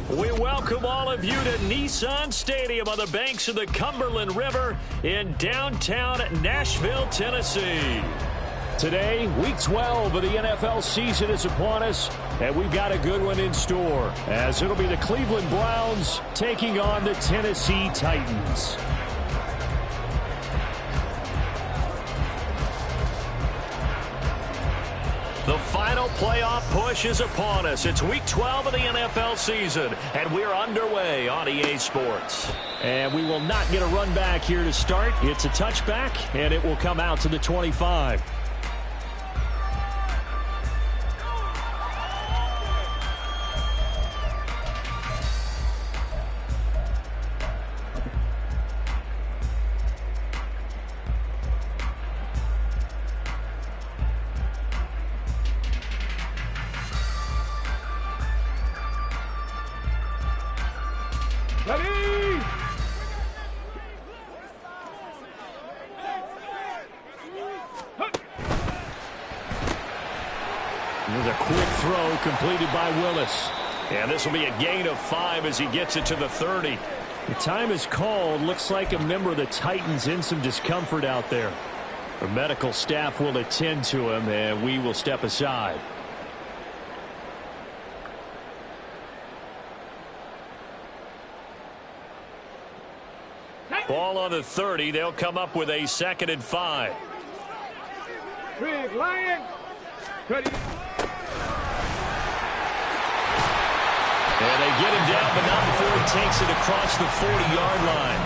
We welcome all of you to Nissan Stadium on the banks of the Cumberland River in downtown Nashville, Tennessee. Today, Week 12 of the NFL season is upon us, and we've got a good one in store, as it'll be the Cleveland Browns taking on the Tennessee Titans. The final playoff push is upon us. It's Week 12 of the NFL season, and we're underway on EA Sports. And we will not get a run back here to start. It's a touchback, and it will come out to the 25. There's a quick throw completed by Willis. And this will be a gain of 5 as he gets it to the 30. The time is called. Looks like a member of the Titans in some discomfort out there. The medical staff will attend to him, and we will step aside. Ball on the 30. They'll come up with a 2nd and 5. Big Lion. And they get him down, but not before he takes it across the 40-yard line.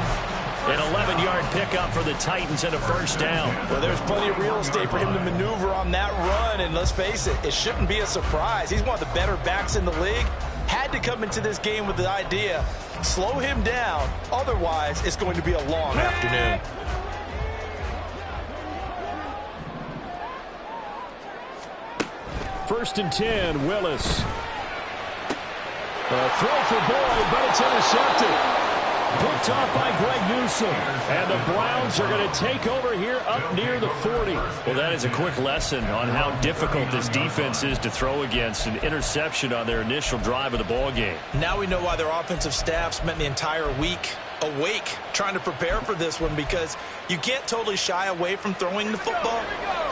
An 11-yard pickup for the Titans and a first down. Well, there's plenty of real estate for him to maneuver on that run, and let's face it, it shouldn't be a surprise. He's one of the better backs in the league. Had to come into this game with the idea, slow him down, otherwise it's going to be a long afternoon. First and 10, Willis. A throw for Boyd, but it's intercepted. Picked off by Greg Newsome. And the Browns are going to take over here up near the 40. Well, that is a quick lesson on how difficult this defense is to throw against. An interception on their initial drive of the ball game. Now we know why their offensive staff spent the entire week awake trying to prepare for this one, because you can't totally shy away from throwing the football,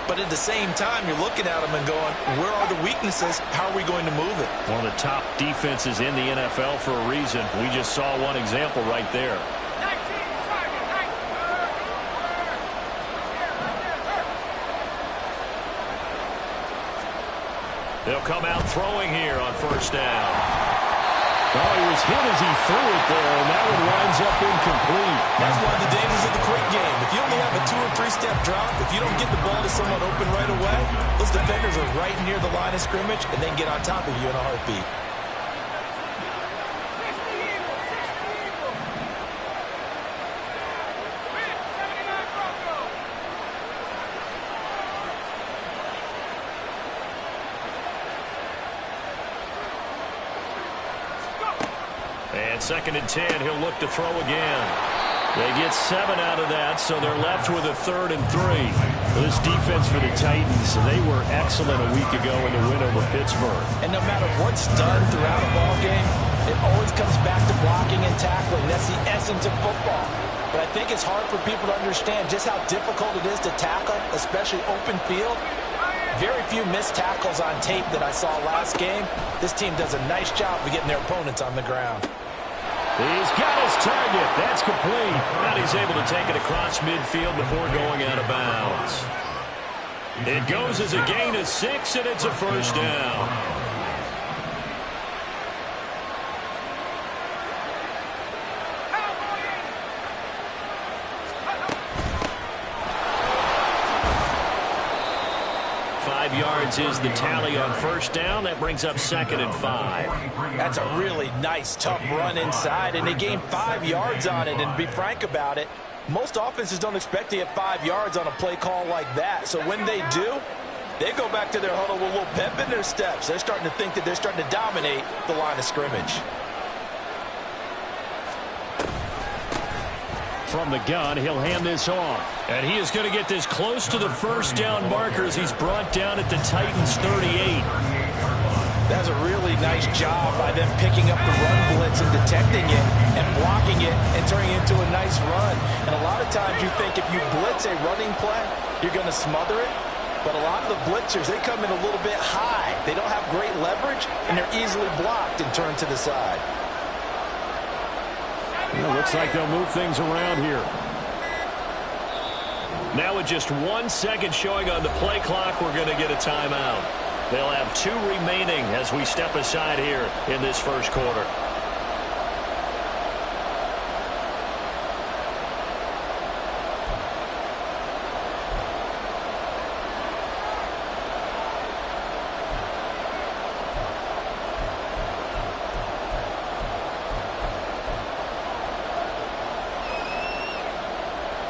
but at the same time you're looking at them and going, where are the weaknesses? How are we going to move it? One of the top defenses in the NFL for a reason. We just saw one example right there. They'll come out throwing here on first down. Oh, he was hit as he threw it there, and that one winds up incomplete. That's one of the dangers of the quick game. If you only have a 2- or 3-step drop, if you don't get the ball to someone open right away, those defenders are right near the line of scrimmage, and they can get on top of you in a heartbeat. 2nd and 10. He'll look to throw again. They get 7 out of that, so they're left with a 3rd and 3. Well, this defense for the Titans, they were excellent a week ago in the win over Pittsburgh. And no matter what's done throughout a ball game, it always comes back to blocking and tackling. That's the essence of football. But I think it's hard for people to understand just how difficult it is to tackle, especially open field. Very few missed tackles on tape that I saw last game. This team does a nice job of getting their opponents on the ground. He's got his target. That's complete. And he's able to take it across midfield before going out of bounds. It goes as a gain of 6, and it's a first down. 5 yards is the tally on first down. That brings up 2nd and 5. That's a really nice, tough run inside, and they gained 5 yards on it. And to be frank about it, most offenses don't expect to get 5 yards on a play call like that. So when they do, they go back to their huddle with a little pep in their steps. They're starting to think that they're starting to dominate the line of scrimmage. From the gun, he'll hand this off. And he is going to get this close to the first down marker as he's brought down at the Titans' 38. That's a really nice job by them picking up the run blitz and detecting it and blocking it and turning it into a nice run. And a lot of times you think if you blitz a running play, you're going to smother it. But a lot of the blitzers, they come in a little bit high. They don't have great leverage, and they're easily blocked and turned to the side. Well, looks like they'll move things around here. Now with just 1 second showing on the play clock, we're going to get a timeout. They'll have 2 remaining as we step aside here in this first quarter.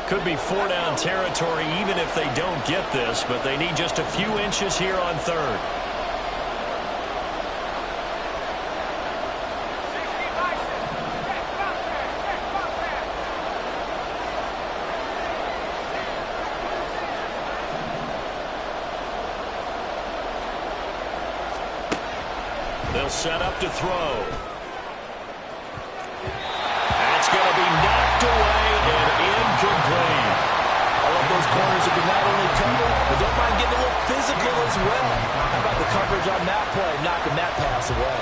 Could be 4-down territory even if they don't get this, but they need just a few inches here on third. They'll set up to throw. That's going to be knocked away and incomplete. I love those corners who can not only cover, but don't mind getting a little physical as well. How about the coverage on that play, knocking that pass away?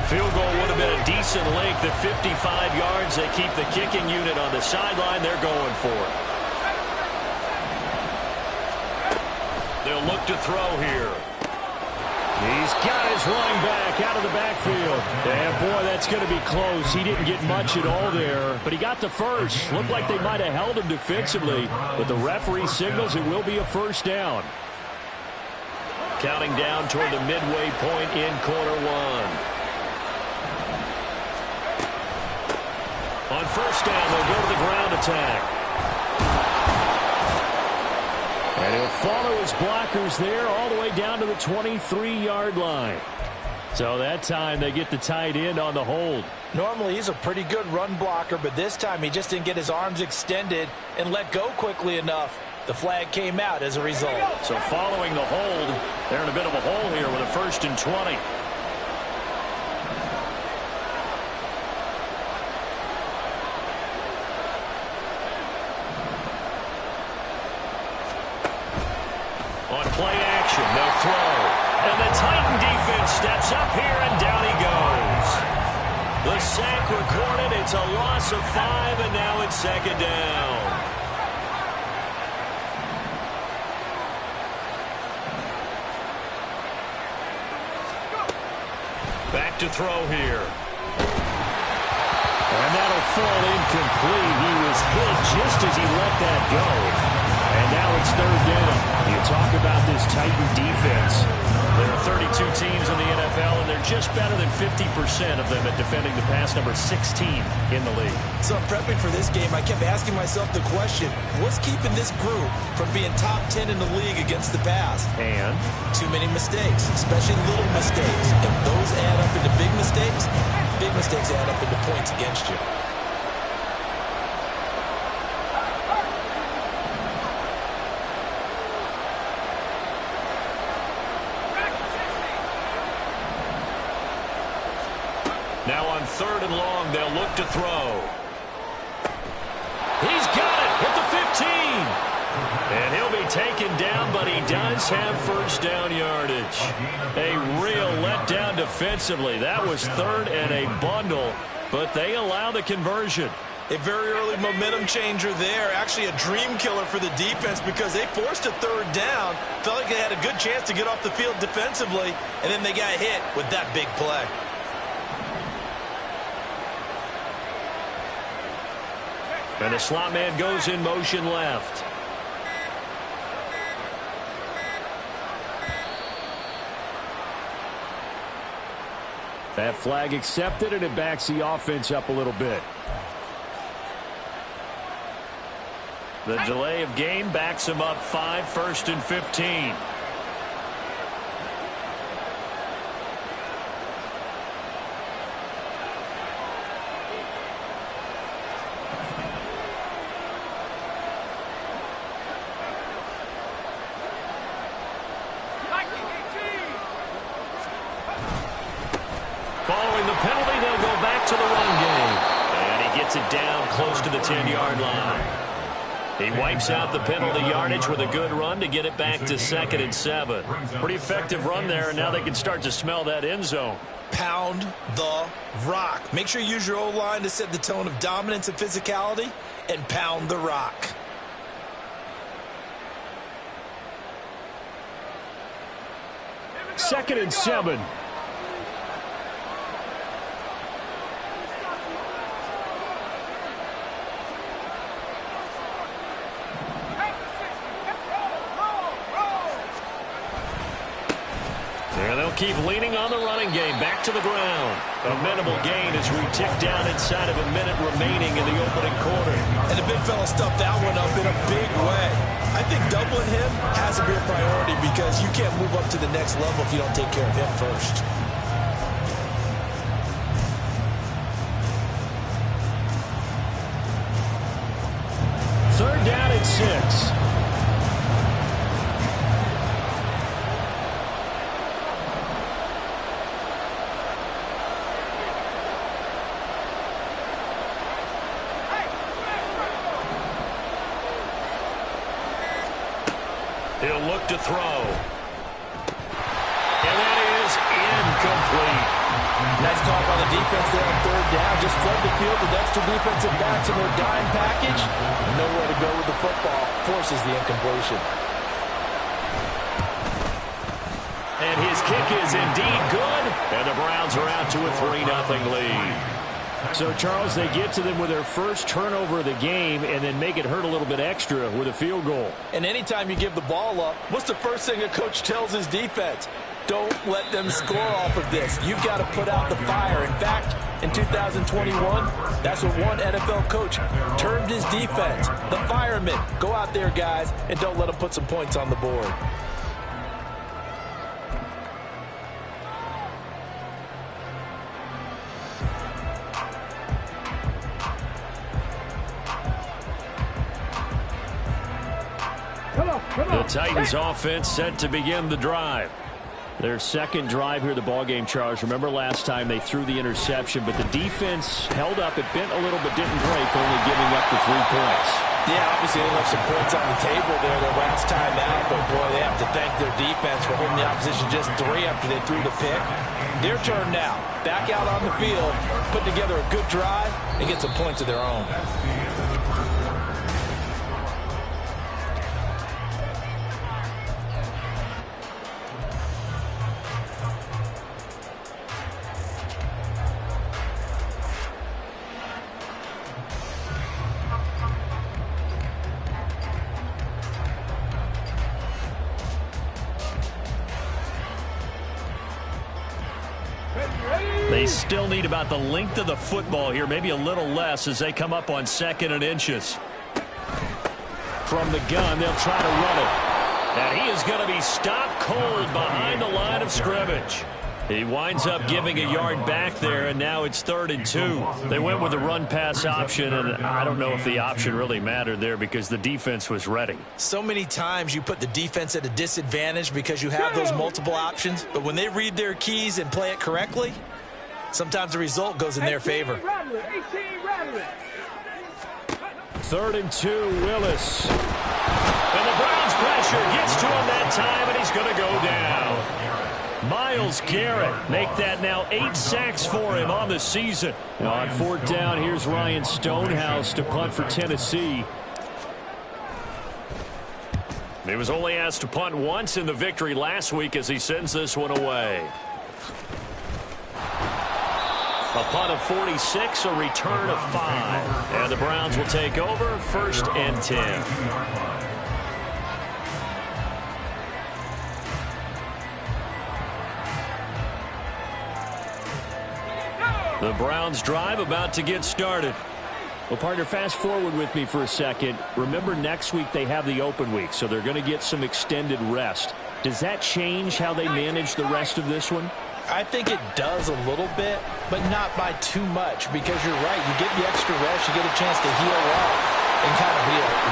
Field goal would have been a decent length at 55 yards. They keep the kicking unit on the sideline. They're going for it. They'll look to throw here. He's got his running back out of the backfield. And, boy, that's going to be close. He didn't get much at all there, but he got the first. Looked like they might have held him defensively, but the referee signals it will be a first down. Counting down toward the midway point in quarter one. On first down, they'll go to the ground attack. And he'll follow his blockers there all the way down to the 23-yard line. So that time they get the tight end on the hold. Normally he's a pretty good run blocker, but this time he just didn't get his arms extended and let go quickly enough. The flag came out as a result. So following the hold, they're in a bit of a hole here with a 1st and 20. Play action, they'll throw. And the Titan defense steps up here, and down he goes. The sack recorded, it's a loss of 5, and now it's 2nd down. Back to throw here. And that'll fall incomplete. He was hit just as he let that go. And now it's 3rd down. You talk about this Titan defense. There are 32 teams in the NFL, and they're just better than 50% of them at defending the pass, number 16 in the league. So prepping for this game, I kept asking myself the question, what's keeping this group from being top 10 in the league against the pass? And? Too many mistakes, especially little mistakes. And those add up into big mistakes. Big mistakes add up into points against you. Now on 3rd and long, they'll look to throw. He's got it at the 15. And he'll be taken down, but he does have 1st down yardage. A real letdown defensively. That was 3rd and a bundle, but they allow the conversion. A very early momentum changer there. Actually a dream killer for the defense because they forced a 3rd down. Felt like they had a good chance to get off the field defensively, and then they got hit with that big play. And the slot man goes in motion left. That flag accepted, and it backs the offense up a little bit. The delay of game backs him up 5, 1st and 15. penalty, they'll go back to the run game. And he gets it down close to the 10-yard line. He wipes out the penalty yardage with a good run to get it back to 2nd and 7. Pretty effective run there, and now they can start to smell that end zone. Pound the rock. Make sure you use your O-line to set the tone of dominance and physicality, and pound the rock. Second and 7. And they'll keep leaning on the running game. Back to the ground. A minimal gain as we tick down inside of a minute remaining in the opening quarter. And the big fella stuffed that one up in a big way. I think doubling him has to be a priority because you can't move up to the next level if you don't take care of him first. Third down and 6. He'll look to throw. And that is incomplete. Nice call by the defense there on third down. Just flood the field with extra defensive backs in their dime package. Nowhere to go with the football. Forces the incompletion. And his kick is indeed good. And the Browns are out to a 3-0 lead. So, Charles, they get to them with their first turnover of the game and then make it hurt a little bit extra with a field goal. And anytime you give the ball up, what's the first thing a coach tells his defense? Don't let them score off of this. You've got to put out the fire. In fact, in 2021, that's what one NFL coach termed his defense. The firemen. Go out there, guys, and don't let them put some points on the board. The Titans offense set to begin the drive. Their second drive here, the ballgame, Charles. Remember last time they threw the interception, but the defense held up. It bent a little, but didn't break, only giving up the 3 points. Yeah, obviously they left some points on the table there their last time out, but boy, they have to thank their defense for holding the opposition just 3 after they threw the pick. Their turn now. Back out on the field, put together a good drive, and get some points of their own. They still need about the length of the football here, maybe a little less as they come up on 2nd and inches. From the gun, they'll try to run it. And he is going to be stopped cold behind the line of scrimmage. He winds up giving a yard back there, and now it's 3rd and 2. They went with the run-pass option, and I don't know if the option really mattered there because the defense was ready. So many times you put the defense at a disadvantage because you have those multiple options, but when they read their keys and play it correctly, sometimes the result goes in their favor. 3rd and 2, Willis. And the Browns pressure gets to him that time, and he's going to go down. Myles Garrett make that now 8 sacks for him on the season. Now on 4th down, here's Ryan Stonehouse to punt for Tennessee. He was only asked to punt once in the victory last week as he sends this one away. A punt of 46, a return of 5. And the Browns will take over 1st and 10. The Browns drive about to get started. Well, partner, fast forward with me for a second. Remember, next week they have the open week, so they're going to get some extended rest. Does that change how they manage the rest of this one? I think it does a little bit, but not by too much, because you're right. You get the extra rest, you get a chance to heal up and kind of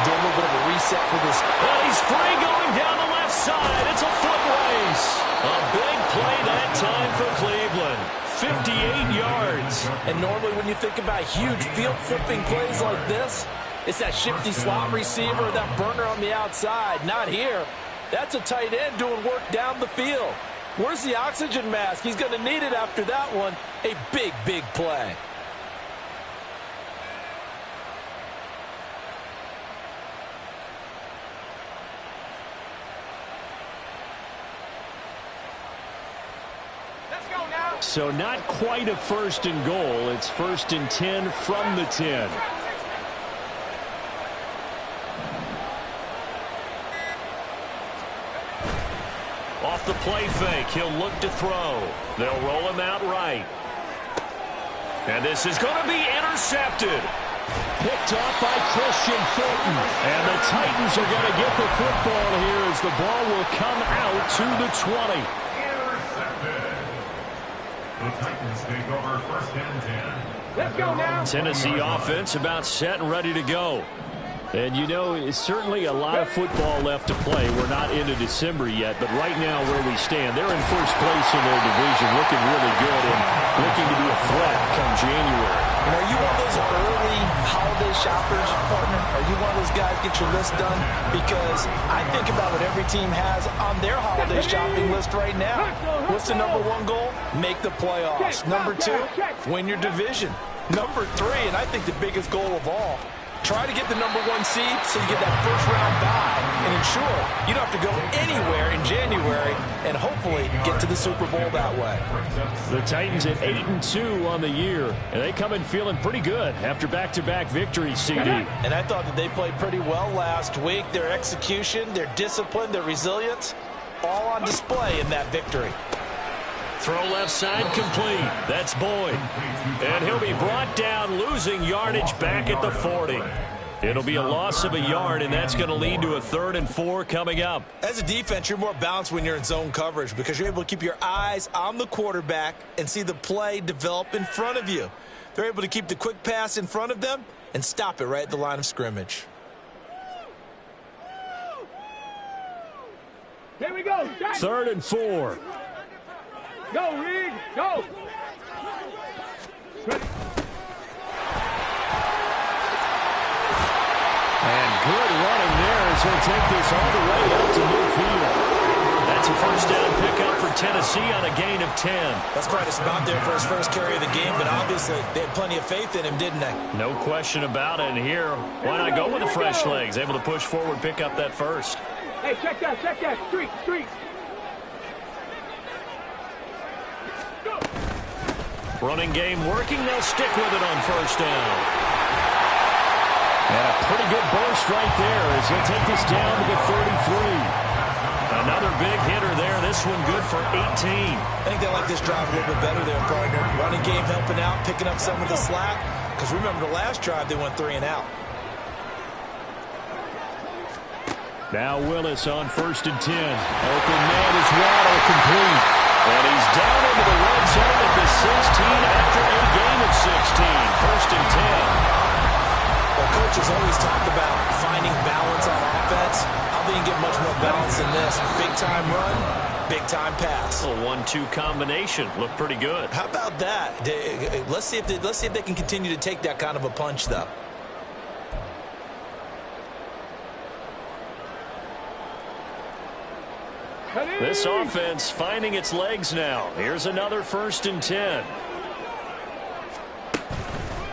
do a little bit of a reset for this. Well, he's free going down the left side. It's a foot race. A big play that time for Cleveland. 58 yards. And normally when you think about huge field-flipping plays like this, it's that shifty slot receiver, that burner on the outside. Not here. That's a tight end doing work down the field. Where's the oxygen mask? He's going to need it after that one. A big, big play. So not quite a 1st and goal. It's 1st and 10 from the 10. Off the play fake, he'll look to throw. They'll roll him out right. And this is going to be intercepted. Picked off by Christian Fulton. And the Titans are going to get the football here as the ball will come out to the 20. The Titans take over 1st and 10. Let's go now. Tennessee offense about set and ready to go. And you know, it's certainly a lot of football left to play. We're not into December yet, but right now where we stand, they're in 1st place in their division, looking really good and looking to be a threat come January. And are you one of those early holiday shoppers, partner? Are you one of those guys get your list done? Because I think about what every team has on their holiday shopping list right now. What's the #1 goal? Make the playoffs. #2, win your division. #3, and I think the biggest goal of all, try to get the #1 seed so you get that first-round bye and ensure you don't have to go anywhere in January and hopefully get to the Super Bowl that way. The Titans at 8-2 on the year, and they come in feeling pretty good after back-to-back victories, CD. And I thought that they played pretty well last week. Their execution, their discipline, their resilience, all on display in that victory. Throw left side complete. That's Boyd. And he'll be brought down, losing yardage back at the 40. It'll be a loss of a yard, and that's going to lead to a 3rd and 4 coming up. As a defense, you're more balanced when you're in zone coverage because you're able to keep your eyes on the quarterback and see the play develop in front of you. They're able to keep the quick pass in front of them and stop it right at the line of scrimmage. Here we go. 3rd and 4. Go, Reed. Go. And good running there as he'll take this all the way up to midfield. That's a 1st down pickup for Tennessee on a gain of 10. That's quite a spot there for his first carry of the game, but obviously they had plenty of faith in him, didn't they? No question about it. And here, why not go with the fresh legs? Able to push forward, pick up that 1st. Hey, check that. Street. Running game working. They'll stick with it on 1st down. And a pretty good burst right there as he'll take this down to the 33. Another big hitter there. This one good for 18. I think they like this drive a little bit better there, partner. Running game helping out, picking up some of the slack. Because remember, the last drive they went 3 and out. Now Willis on 1st and 10. Open man is Waddle, complete. And he's down into the red zone at the 16 after a gain of 16. 1st and 10. Well, coaches always talk about finding balance on offense. I don't think you get much more balance than this. Big-time run, big-time pass. A 1-2 combination. Looked pretty good. How about that? Let's see if they can continue to take that kind of a punch, though. This offense finding its legs now. Here's another 1st and 10.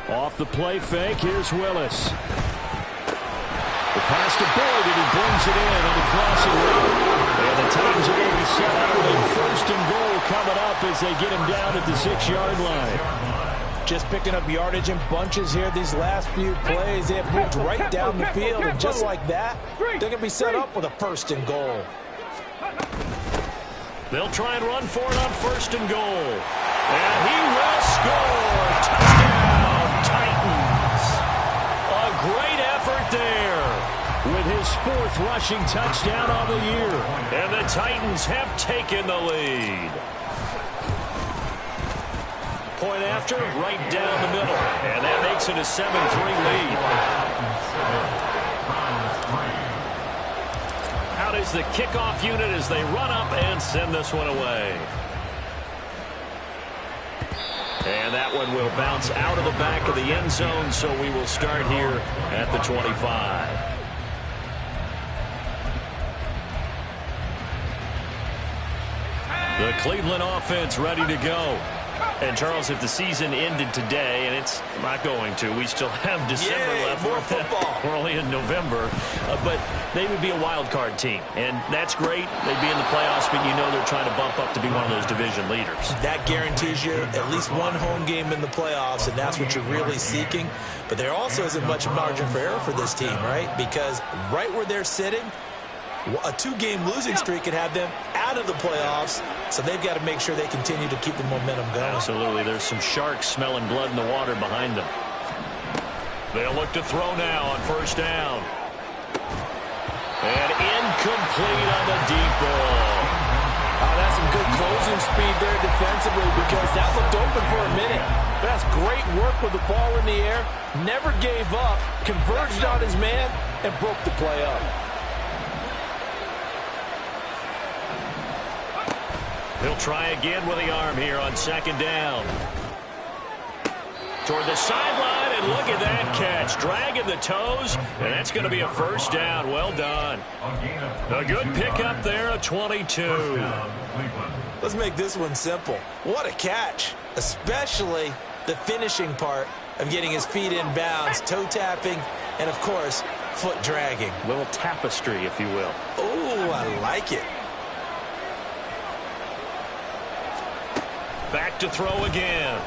Off the play fake, here's Willis. The pass to Boyd, and he brings it in on the crossing route. And the Titans are going to be set up with a 1st and goal coming up as they get him down at the 6-yard line. Just picking up yardage in bunches here these last few plays. They have moved right down the field, and just like that, they're going to be set up with a 1st and goal. They'll try and run for it on 1st and goal. And he will score. Touchdown, Titans. A great effort there with his 4th rushing touchdown on the year. And the Titans have taken the lead. Point after, right down the middle. And that makes it a 7-3 lead. Out is the kickoff unit as they run up and send this one away. And that one will bounce out of the back of the end zone, so we will start here at the 25. The Cleveland offense ready to go. And, Charles, if the season ended today, and it's not going to, we still have December left. More football. We're only in November. But they would be a wild card team. And that's great. They'd be in the playoffs, but you know they're trying to bump up to be one of those division leaders. That guarantees you at least one home game in the playoffs, and that's what you're really seeking. But there also isn't much margin for error for this team, right? Because right where they're sitting, a two-game losing streak could have them out of the playoffs, so they've got to make sure they continue to keep the momentum going. Absolutely. There's some sharks smelling blood in the water behind them. They'll look to throw now on first down. And incomplete on the deep ball. Oh, that's some good closing speed there defensively because that looked open for a minute. That's great work with the ball in the air. Never gave up, converged on his man, and broke the play up. He'll try again with the arm here on second down. Toward the sideline, and look at that catch. Dragging the toes, and that's going to be a first down. Well done. A good pickup there, a 22. Let's make this one simple. What a catch, especially the finishing part of getting his feet in bounds, toe tapping, and, of course, foot dragging. A little tapestry, if you will. Oh, I like it. Back to throw again.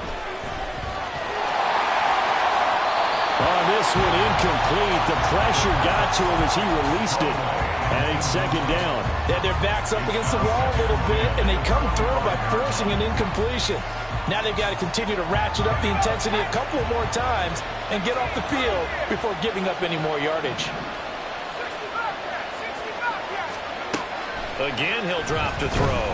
Oh, this one incomplete. The pressure got to him as he released it. And it's second down. They had their backs up against the wall a little bit, and they come through by forcing an incompletion. Now they've got to continue to ratchet up the intensity a couple of more times and get off the field before giving up any more yardage. Again, he'll drop to throw.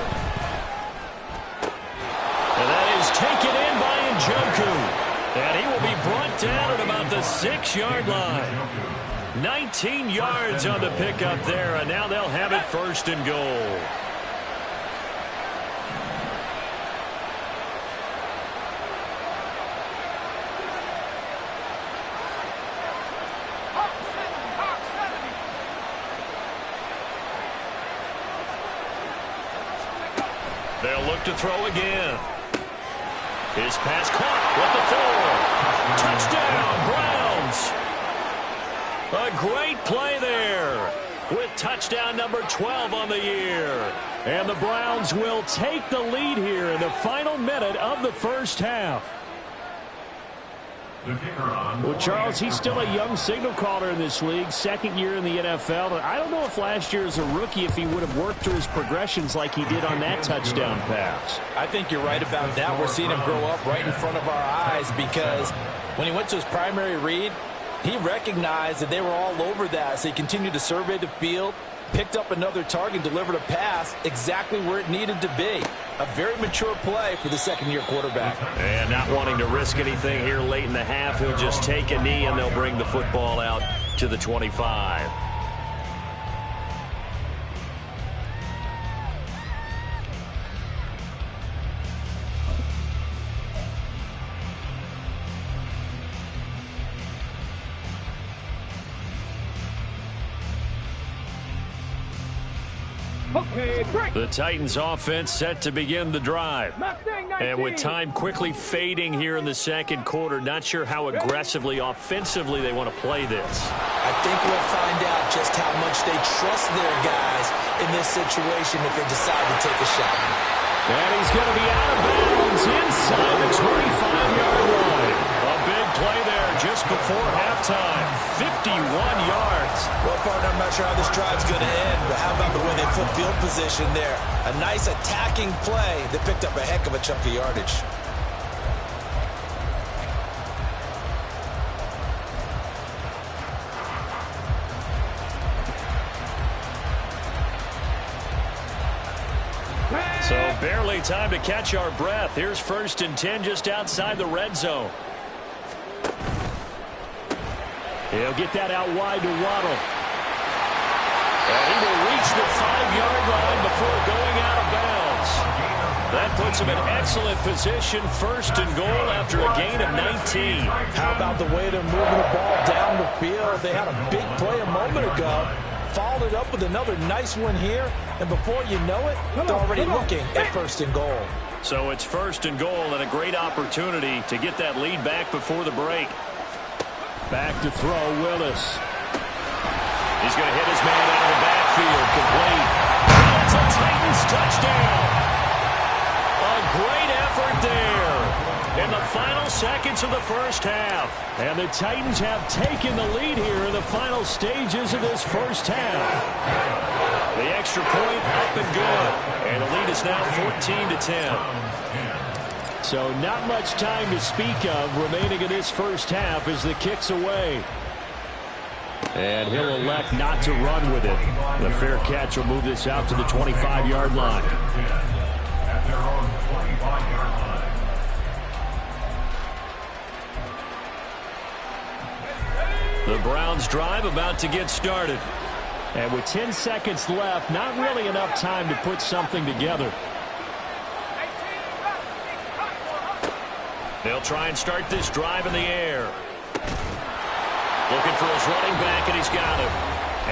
And that is taken in by Njoku. And he will be brought down at about the 6-yard line. 19 yards on the pickup there, and now they'll have it first and goal. They'll look to throw again. His pass caught with the 4. Touchdown, Browns. A great play there with touchdown number 12 on the year. And the Browns will take the lead here in the final minute of the first half. Well, Charles, he's still a young signal caller in this league, second year in the NFL. I don't know if last year as a rookie if he would have worked through his progressions like he did on that touchdown pass. I think you're right about that. We're seeing him grow up right in front of our eyes because when he went to his primary read, he recognized that they were all over that. So he continued to survey the field, picked up another target, delivered a pass exactly where it needed to be. A very mature play for the second-year quarterback. And not wanting to risk anything here late in the half, he'll just take a knee and they'll bring the football out to the 25. The Titans offense set to begin the drive. And with time quickly fading here in the second quarter, not sure how aggressively, offensively they want to play this. I think we'll find out just how much they trust their guys in this situation if they decide to take a shot. And he's going to be out of bounds inside the 25-yard line. A big play there just before halftime. 51 yards. Well, partner, I'm not sure how this drive's going to end, but how about the way they flip field position there? A nice attacking play that picked up a heck of a chunk of yardage. So barely time to catch our breath. Here's 1st and 10 just outside the red zone. He'll get that out wide to Waddle. And he will reach the 5-yard line before going out of bounds. That puts him in excellent position, first and goal after a gain of 19. How about the way they're moving the ball down the field? They had a big play a moment ago, followed it up with another nice one here, and before you know it, they're already looking at first and goal. So it's first and goal and a great opportunity to get that lead back before the break. Back to throw, Willis. He's going to hit his man out of the backfield, complete. That's a Titans touchdown. A great effort there in the final seconds of the first half. And the Titans have taken the lead here in the final stages of this first half. The extra point up and good. And the lead is now 14-10. So not much time to speak of remaining in this first half as the kick's away. And he'll elect not to run with it. The fair catch will move this out to the 25-yard line. At their own 25-yard line. The Browns drive about to get started. And with 10 seconds left, not really enough time to put something together. They'll try and start this drive in the air. Looking for his running back, and he's got him.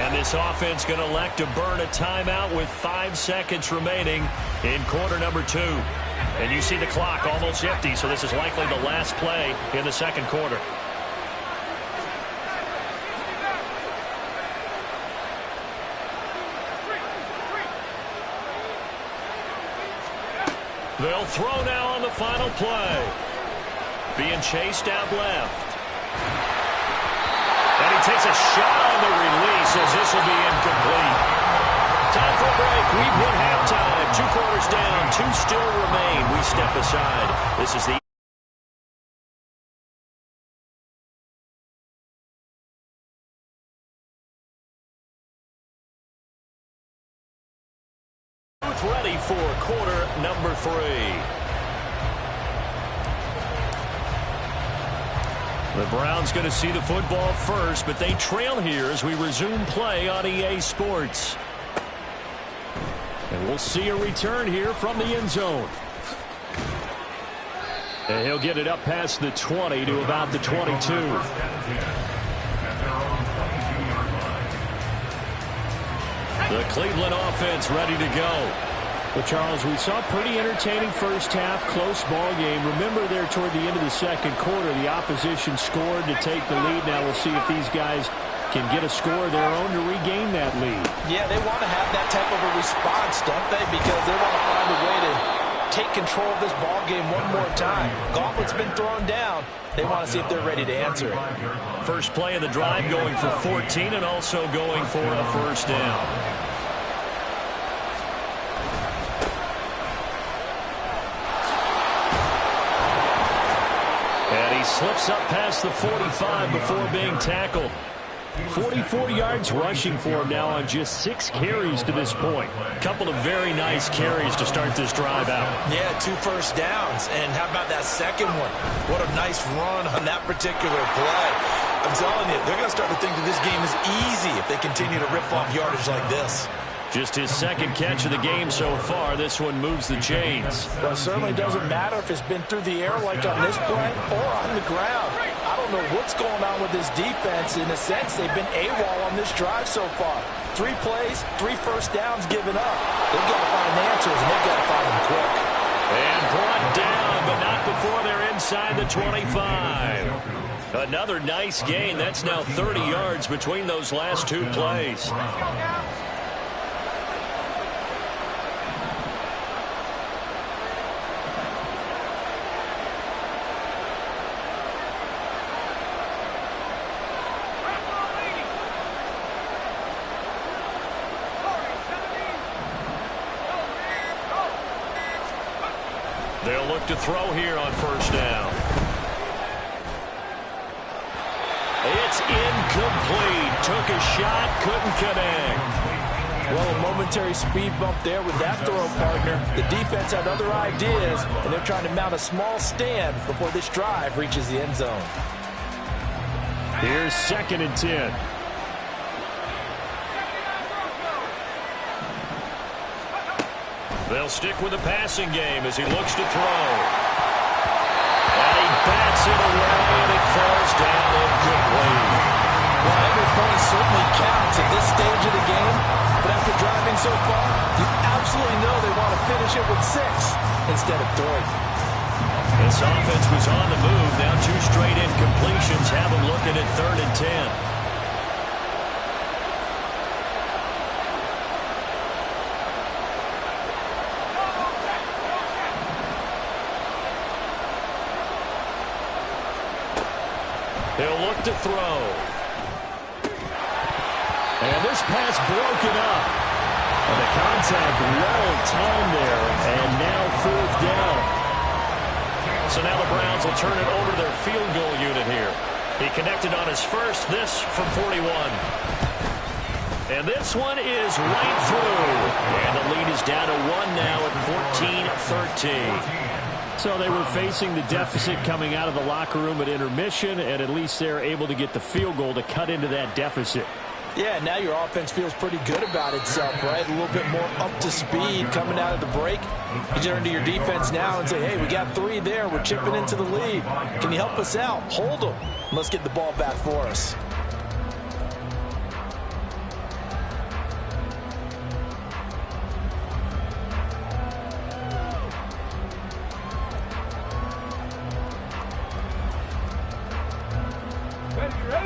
And this offense going to elect to burn a timeout with 5 seconds remaining in quarter number 2. And you see the clock almost empty, so this is likely the last play in the second quarter. They'll throw now on the final play. Being chased out left. And he takes a shot on the release as this will be incomplete. Time for a break. We've hit halftime. 2 quarters down. 2 still remain. We step aside. This is the ready for quarter number 3. The Browns going to see the football first, but they trail here as we resume play on EA Sports. And we'll see a return here from the end zone. And he'll get it up past the 20 to about the 22. The Cleveland offense ready to go. Well, Charles, we saw a pretty entertaining first half, close ball game. Remember there toward the end of the second quarter, the opposition scored to take the lead. Now we'll see if these guys can get a score of their own to regain that lead. Yeah, they want to have that type of a response, don't they? Because they want to find a way to take control of this ball game one more time. Gauntlet's been thrown down. They want to see if they're ready to answer it. First play of the drive going for 14 and also going for a first down. He slips up past the 45 before being tackled. 44 yards rushing for him now on just 6 carries to this point. Couple of very nice carries to start this drive out. Yeah, 2 first downs. And how about that second one? What a nice run on that particular play. I'm telling you, they're going to start to think that this game is easy if they continue to rip off yardage like this. Just his second catch of the game so far. This one moves the chains. Well, it certainly doesn't matter if it's been through the air like on this play or on the ground. I don't know what's going on with this defense. In a sense, they've been AWOL on this drive so far. 3 plays, 3 first downs given up. They've got to find answers, and they've got to find them quick. And brought down, but not before they're inside the 25. Another nice gain. That's now 30 yards between those last 2 plays. They'll look to throw here on first down. It's incomplete. Took a shot, couldn't connect. Well, a momentary speed bump there with that throw partner. The defense had other ideas, and they're trying to mount a small stand before this drive reaches the end zone. Here's 2nd and 10. They'll stick with the passing game as he looks to throw. And he bats it away, and it falls down incomplete. Well, every point certainly counts at this stage of the game, but after driving so far, you absolutely know they want to finish it with 6 instead of 3. This offense was on the move. Now 2 straight incompletions have them looking at 3rd and 10. He'll look to throw. And this pass broken up. And the contact well timed there. And now 4th down. So now the Browns will turn it over to their field goal unit here. He connected on his first, this from 41. And this one is right through. And the lead is down to 1 now at 14-13. So they were facing the deficit coming out of the locker room at intermission, and at least they're able to get the field goal to cut into that deficit. Yeah, now your offense feels pretty good about itself, right? A little bit more up to speed coming out of the break. You turn to your defense now and say, hey, we got 3 there. We're chipping into the lead. Can you help us out? Hold them. Let's get the ball back for us.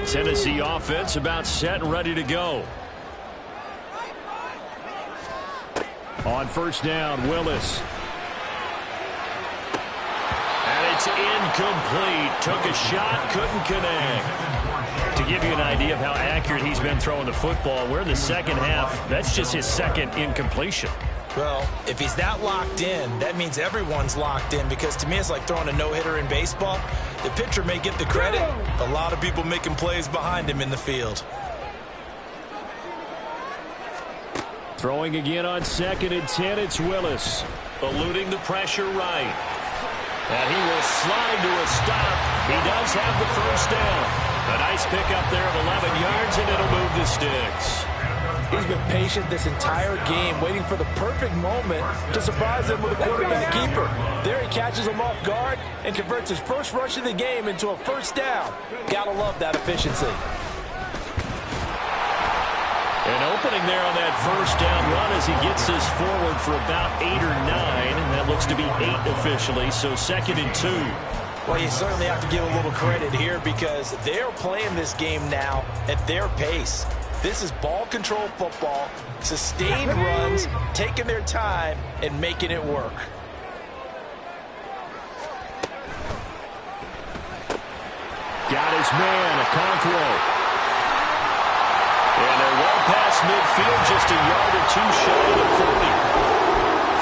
Tennessee offense about set and ready to go. On 1st down, Willis. And it's incomplete. Took a shot, couldn't connect. To give you an idea of how accurate he's been throwing the football, we're in the second half. That's just his 2nd incompletion. Well, if he's that locked in, that means everyone's locked in, because to me it's like throwing a no-hitter in baseball. The pitcher may get the credit. A lot of people making plays behind him in the field. Throwing again on 2nd and 10, it's Willis. Eluding the pressure right. And he will slide to a stop. He does have the 1st down. A nice pickup there of 11 yards, and it'll move the sticks. He's been patient this entire game, waiting for the perfect moment to surprise them with a quarterback keeper. There he catches him off guard and converts his first rush of the game into a 1st down. Gotta love that efficiency. An opening there on that 1st down run as he gets this forward for about 8 or 9. That looks to be 8 officially, so 2nd and 2. Well, you certainly have to give a little credit here, because they're playing this game now at their pace. This is ball control football, sustained runs, taking their time, and making it work. Got his man, Okonkwo. And they're well past midfield, just a yard or 2 shy of the 40.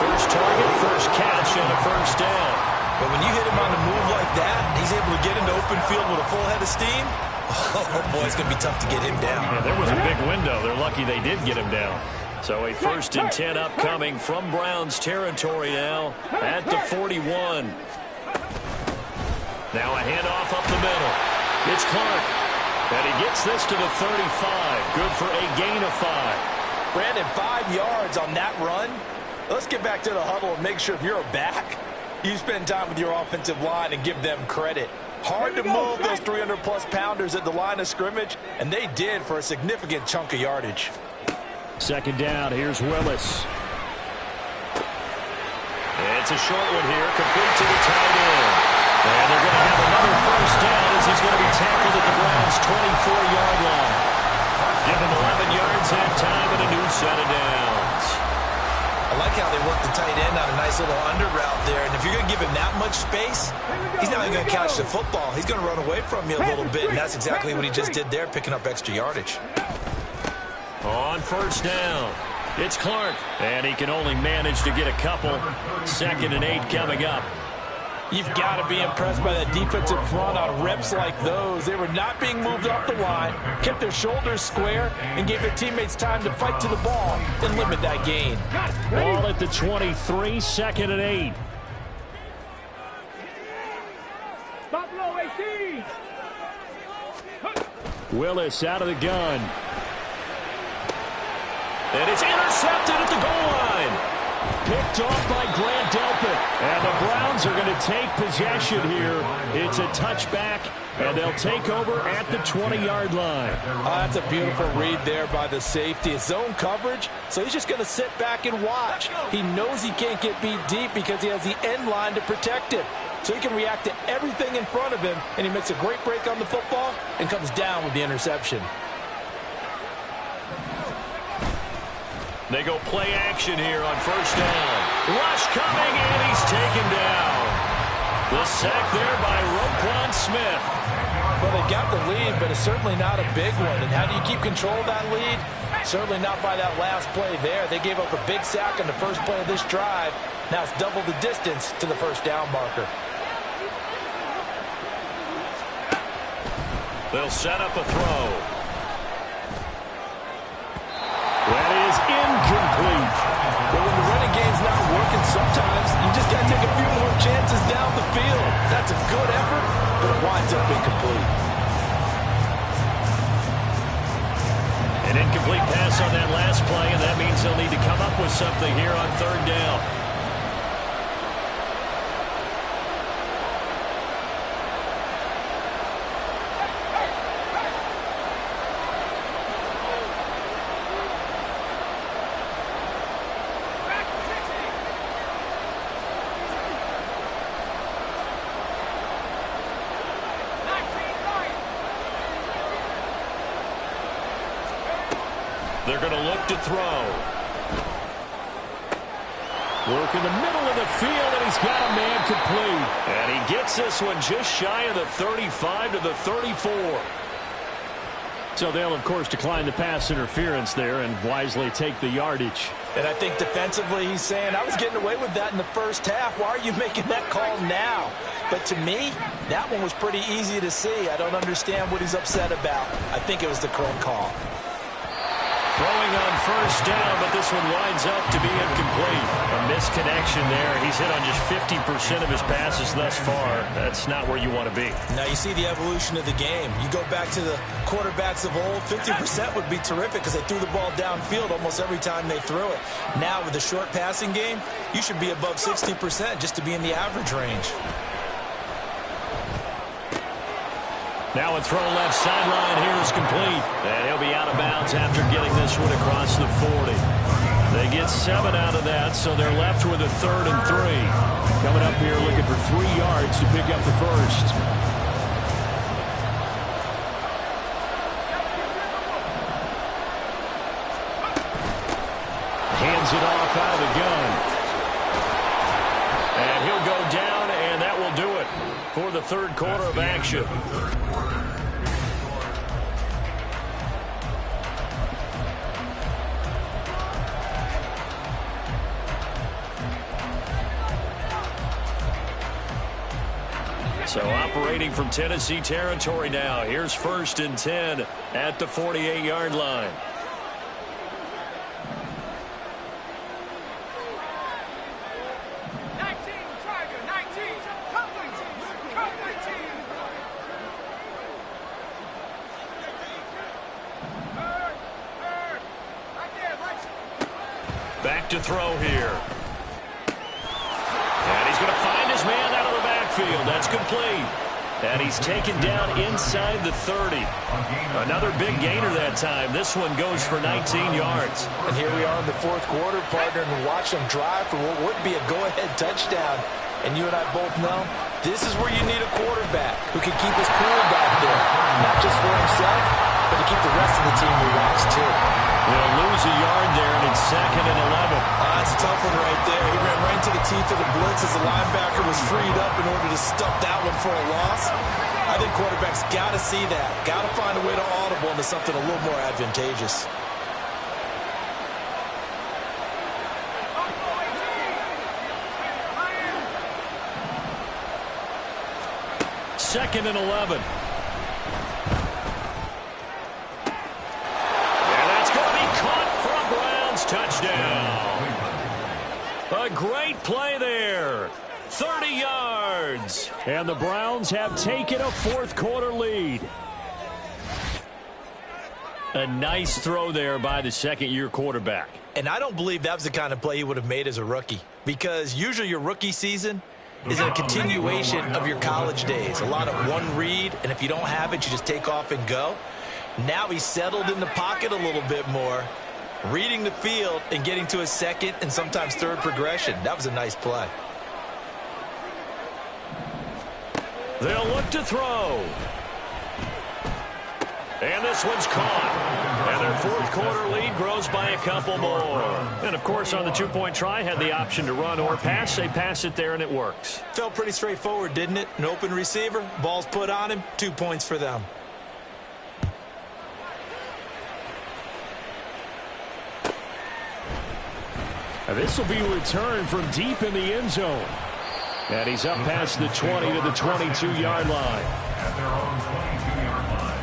First target, first catch, and a 1st down. But when you hit him on the move like that, he's able to get into open field with a full head of steam. Oh, boy, it's going to be tough to get him down. Yeah, there was a big window. They're lucky they did get him down. So a 1st and 10 upcoming from Browns territory now at the 41. Now a handoff up the middle. It's Clark. And he gets this to the 35. Good for a gain of 5. Brandon, 5 yards on that run. Let's get back to the huddle and make sure if you're a back, you spend time with your offensive line and give them credit. Hard to move those 300-plus pounders at the line of scrimmage, and they did for a significant chunk of yardage. 2nd down, here's Willis. It's a short one here, complete to the tight end. And they're going to have another 1st down as he's going to be tackled at the Browns' 24-yard line. Give him 11 yards and time and a new set of downs. I like how they work the tight end on a nice little under route there. And if you're going to give him that much space, he's not even going to catch the football. He's going to run away from you a little bit, and that's exactly what he just did there, picking up extra yardage. On 1st down, it's Clark. And he can only manage to get a couple. 2nd and 8 coming up. You've got to be impressed by that defensive front on reps like those. They were not being moved off the line, kept their shoulders square, and gave their teammates time to fight to the ball and limit that gain. Ball at the 23, 2nd and 8. Stop low, 18. Willis out of the gun. And it's intercepted at the goal line. picked off by Grant Delpit. And the Browns are going to take possession here. It's a touchback, and they'll take over at the 20-yard line. Oh, that's a beautiful read there by the safety. It's zone coverage, so he's just going to sit back and watch. He knows he can't get beat deep because he has the end line to protect him. So he can react to everything in front of him, and he makes a great break on the football and comes down with the interception. They go play action here on first down. Rush coming, and he's taken down. The sack there by Roquan Smith. Well, they got the lead, but it's certainly not a big one. And how do you keep control of that lead? Certainly not by that last play there. They gave up a big sack on the first play of this drive. Now it's double the distance to the first down marker. They'll set up a throw. That is incomplete. But when the running game's not working, sometimes you just got to take a few more chances down the field. That's a good effort, but it winds up incomplete. An incomplete pass on that last play, and that means they'll need to come up with something here on third down. They're going to look to throw. Work in the middle of the field, and he's got a man complete. And he gets this one just shy of the 35 to the 34. So they'll, of course, decline the pass interference there and wisely take the yardage. And I think defensively he's saying, I was getting away with that in the first half. Why are you making that call now? But to me, that one was pretty easy to see. I don't understand what he's upset about. I think it was the correct call. Throwing on first down, but this one winds up to be incomplete. A misconnection there. He's hit on just 50% of his passes thus far. That's not where you want to be. Now you see the evolution of the game. You go back to the quarterbacks of old, 50% would be terrific because they threw the ball downfield almost every time they threw it. Now with the short passing game, you should be above 60% just to be in the average range. Now a throw left sideline here is complete. And he'll be out of bounds after getting this one across the 40. They get 7 out of that, so they're left with a 3rd and 3. Coming up here looking for 3 yards to pick up the first. Hands it off out of the gun. And he'll go down, and that will do it for the third quarter of action. So operating from Tennessee territory now. Here's 1st and 10 at the 48-yard line. Back to throw here. And he's going to find his man out of the backfield. That's complete. And he's taken down inside the 30. Another big gainer that time. This one goes for 19 yards. And here we are in the 4th quarter, partner, and watch them drive for what would be a go-ahead touchdown. And you and I both know this is where you need a quarterback who can keep his cool back there. Not just for himself, but to keep the rest of the team relaxed, too. They'll lose a yard there, and it's 2nd and 11. That's a tough one right there. He ran right into the teeth of the blitz as the linebacker was freed up in order to stuff that one for a loss. I think quarterbacks got to see that. Got to find a way to audible into something a little more advantageous. Second and 11. Touchdown. A great play there. 30 yards. And the Browns have taken a 4th quarter lead. A nice throw there by the second-year quarterback. And I don't believe that was the kind of play he would have made as a rookie, because usually your rookie season is a continuation of your college days. A lot of one read, and if you don't have it, you just take off and go. Now he's settled in the pocket a little bit more, reading the field and getting to his second and sometimes third progression. That was a nice play. They'll look to throw. And this one's caught. And their fourth quarter lead grows by a couple more. And, of course, on the two-point try, had the option to run or pass. They pass it there, and it works. Felt pretty straightforward, didn't it? An open receiver, ball's put on him, 2 points for them. This will be returned from deep in the end zone. And he's up past the 20 to the 22-yard line. At their own 22-yard line.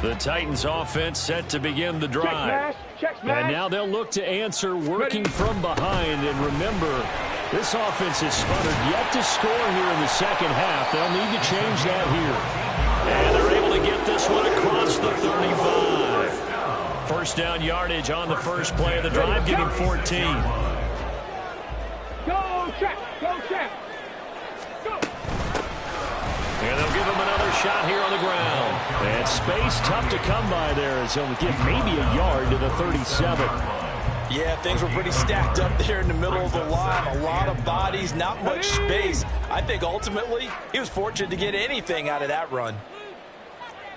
The Titans offense set to begin the drive. And now they'll look to answer working from behind. And remember, this offense is sputtered yet to score here in the second half. They'll need to change that here. And they're able to get this one across the 35. First down yardage on the first play of the drive, getting 14. Go, check. Go, check. Go. And they'll give him another shot here on the ground. And space tough to come by there as he'll get maybe a yard to the 37. Yeah, things were pretty stacked up there in the middle of the line. A lot of bodies, not much space. I think ultimately he was fortunate to get anything out of that run.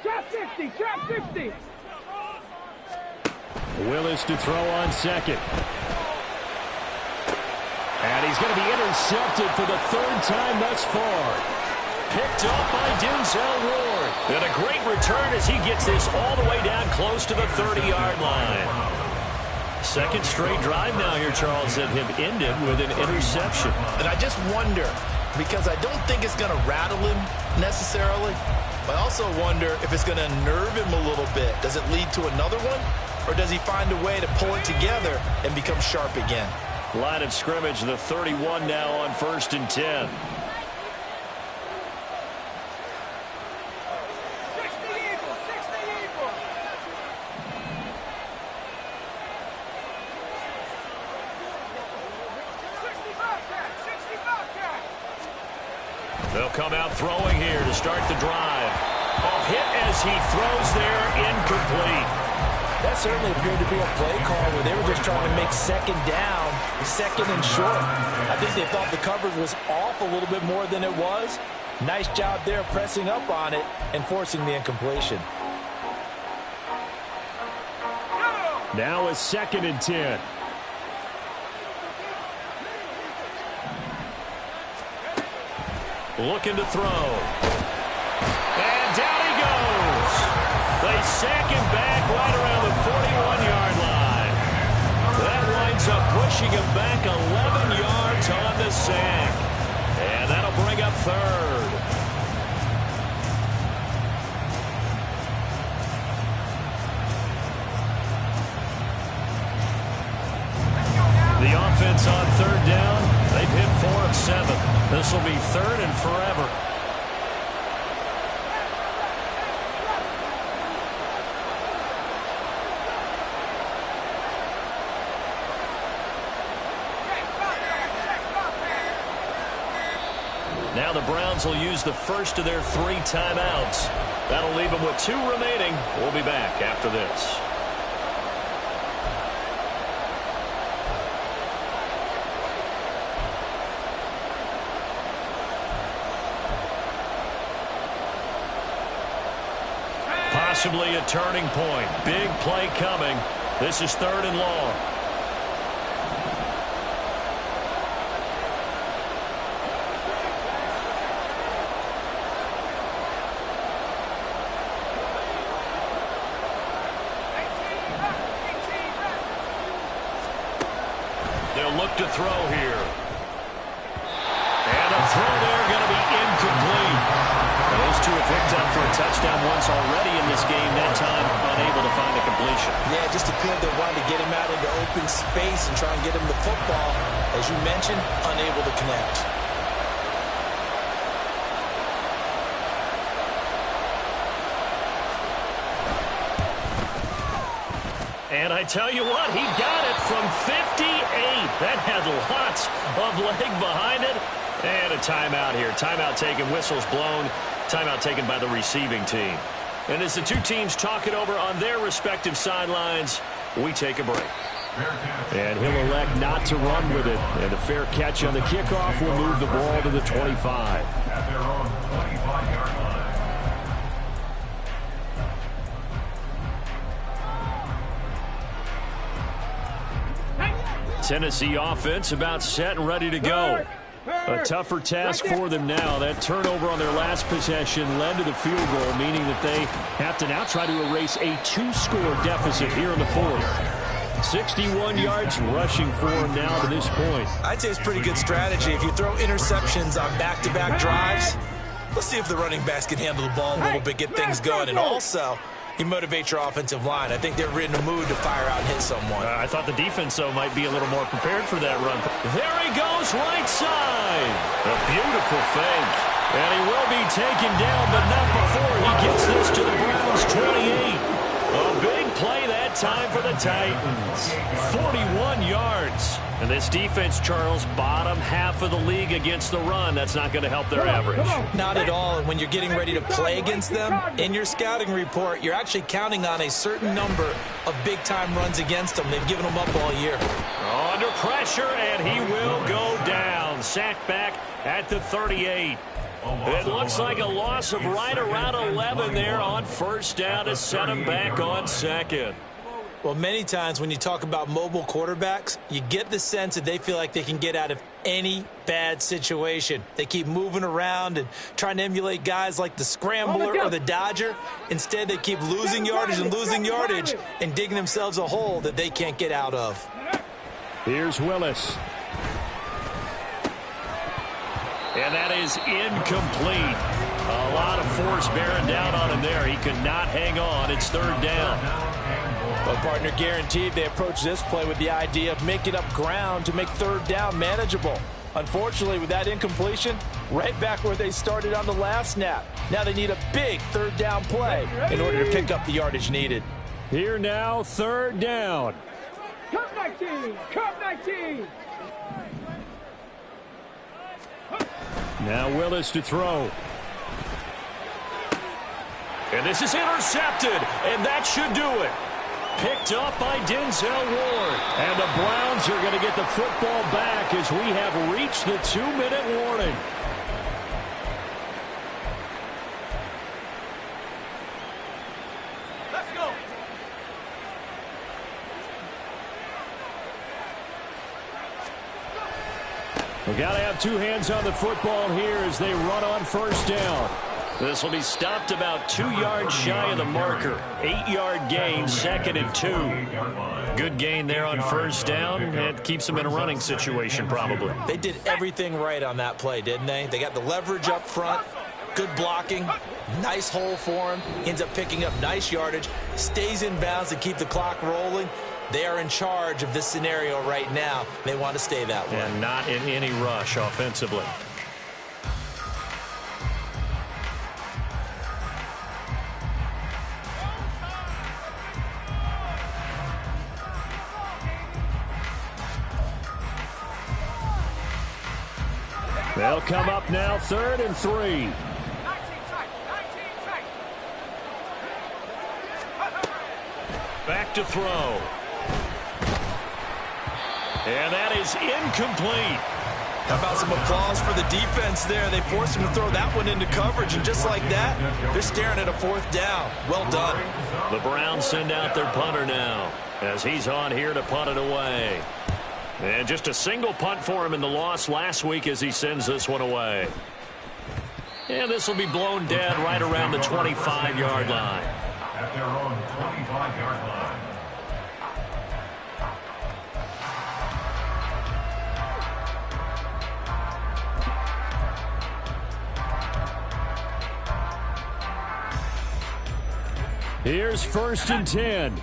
Trap 60, trap 60. Willis to throw on second. And he's going to be intercepted for the third time thus far. Picked up by Denzel Ward. And a great return as he gets this all the way down close to the 30-yard line. Second straight drive now here, Charles, that have ended with an interception. And I just wonder, because I don't think it's going to rattle him necessarily, but I also wonder if it's going to nerve him a little bit. Does it lead to another one? Or does he find a way to pull it together and become sharp again? Line of scrimmage, the 31 now on 1st and 10. They'll come out throwing here to start the drive. A hit as he throws there, incomplete. That certainly appeared to be a play call where they were just trying to make second down, second and short. I think they thought the coverage was off a little bit more than it was. Nice job there pressing up on it and forcing the incompletion. Now a 2nd and 10. Looking to throw. And down he goes. They sack him back right around the 41-yard line. That winds up pushing him back 11 yards on the sack. And that'll bring up third. The offense on third down, they've hit 4 of 7. This will be third and forever. Now the Browns will use the first of their 3 timeouts. That'll leave them with 2 remaining. We'll be back after this. Possibly a turning point. Big play coming. This is 3rd and long. They'll look to throw here. And a throw there going to be incomplete. Those 2 have flipped up for a touchdown once already in this game, that time unable to find the completion. Yeah, just appeared they wanted to get him out into open space and try and get him the football. As you mentioned, unable to connect. And I tell you what, he got it from 58. That had lots of leg behind it. And a timeout here. Timeout taken, whistles blown. Timeout taken by the receiving team. And as the two teams talk it over on their respective sidelines, we take a break. And he'll elect not to run with it. And a fair catch on the kickoff will move the ball to the 25. At their own 25-yard line. Tennessee offense about set and ready to go. A tougher task for them now. That turnover on their last possession led to the field goal, meaning that they have to now try to erase a 2-score deficit here in the fourth. 61 yards rushing for him now to this point. I'd say it's pretty good strategy. If you throw interceptions on back-to-back drives, let's see if the running backs can handle the ball a little bit, get things going, and also you motivate your offensive line. I think they're in the mood to fire out and hit someone. I thought the defense, though, might be a little more prepared for that run. There he goes, right side. A beautiful fake. And he will be taken down, but not before he gets this to the Browns' 28. A big play that time for the Titans. 41 yards. And this defense, Charles, bottom half of the league against the run. That's not going to help their average. Not at all. And when you're getting ready to play against them, in your scouting report, you're actually counting on a certain number of big-time runs against them. They've given them up all year. Under pressure, and he will go down. Sacked back at the 38. It looks like a loss of right around 11 there on first down to set him back on second. Well, many times when you talk about mobile quarterbacks, you get the sense that they feel like they can get out of any bad situation. They keep moving around and trying to emulate guys like the Scrambler or the Dodger. Instead, they keep losing yardage and digging themselves a hole that they can't get out of. Here's Willis. And that is incomplete. A lot of force bearing down on him there. He could not hang on. It's third down. Well, partner, guaranteed they approach this play with the idea of making up ground to make third down manageable. Unfortunately, with that incompletion, right back where they started on the last snap. Now they need a big third down play in order to pick up the yardage needed. Here now, third down. Come 19! Come 19! Now Willis to throw. And this is intercepted, and that should do it. Picked up by Denzel Ward. And the Browns are going to get the football back as we have reached the 2-minute warning. Let's go! We got to have two hands on the football here as they run on first down. This will be stopped about 2 yards shy of the marker. 8-yard gain, 2nd and 2. Good gain there on first down. It keeps them in a running situation probably. They did everything right on that play, didn't they? They got the leverage up front, good blocking, nice hole for him. Ends up picking up nice yardage, stays in bounds to keep the clock rolling. They are in charge of this scenario right now. They want to stay that way. And not in any rush offensively. They'll come up now, 3rd and 3. Back to throw. And that is incomplete. How about some applause for the defense there? They forced him to throw that one into coverage, and just like that, they're staring at a 4th down. Well done. The Browns send out their punter now as he's on here to punt it away. And just a single punt for him in the loss last week as he sends this one away. And this will be blown dead right around the 25-yard line. At their own 25-yard line. Here's 1st and 10.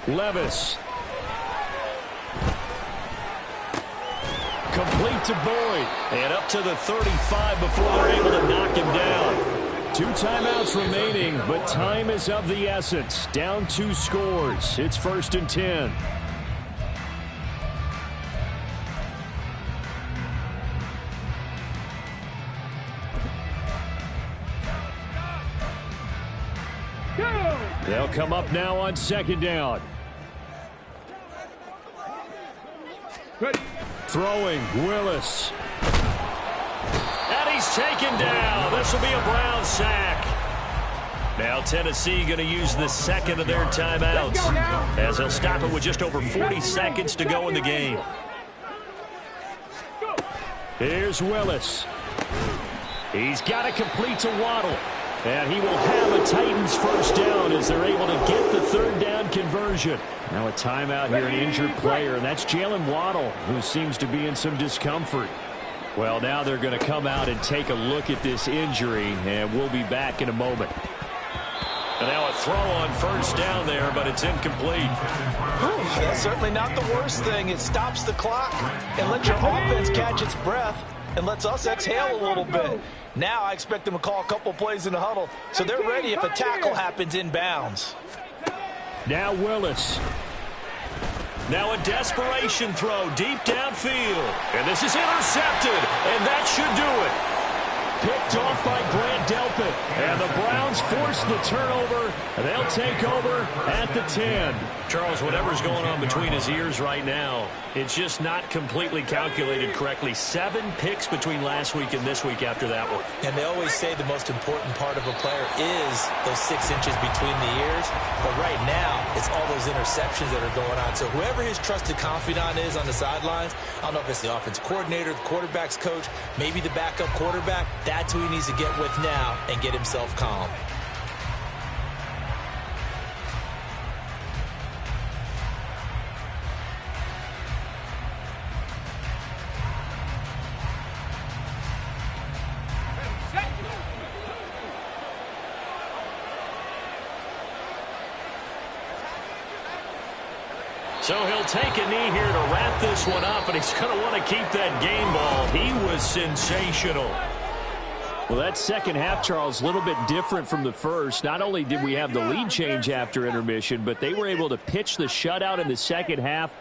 Levis. Complete to Boyd. And up to the 35 before they're able to knock him down. 2 timeouts remaining, but time is of the essence. Down 2 scores. It's 1st and 10. They'll come up now on 2nd down. Ready. Throwing, Willis. And he's taken down. This will be a Brown sack. Now Tennessee going to use the second of their timeouts as they'll stop it with just over 40 seconds to go in the game. Here's Willis. He's got it complete to Waddle. And he will have a Titans 1st down as they're able to get the 3rd down conversion. Now a timeout here, an injured player, and that's Jalen Waddle, who seems to be in some discomfort. Well, now they're going to come out and take a look at this injury, and we'll be back in a moment. And now a throw on 1st down there, but it's incomplete. That's certainly not the worst thing. It stops the clock and lets your offense catch its breath and lets us exhale a little bit. Now I expect them to call a couple plays in the huddle, so they're ready if a tackle happens in bounds. Now Willis. Now a desperation throw deep downfield. And this is intercepted, and that should do it. Picked off by Grant Delpit. And the Browns force the turnover. They'll take over at the 10. Charles, whatever's going on between his ears right now, it's just not completely calculated correctly. 7 picks between last week and this week after that one. And they always say the most important part of a player is those 6 inches between the ears. But right now, it's all those interceptions that are going on. So whoever his trusted confidant is on the sidelines, I don't know if it's the offense coordinator, the quarterback's coach, maybe the backup quarterback, that's who he needs to get with now and get himself calm. So he'll take a knee here to wrap this one up, and he's going to want to keep that game ball. He was sensational. Well, that second half, Charles, a little bit different from the first. Not only did we have the lead change after intermission, but they were able to pitch the shutout in the second half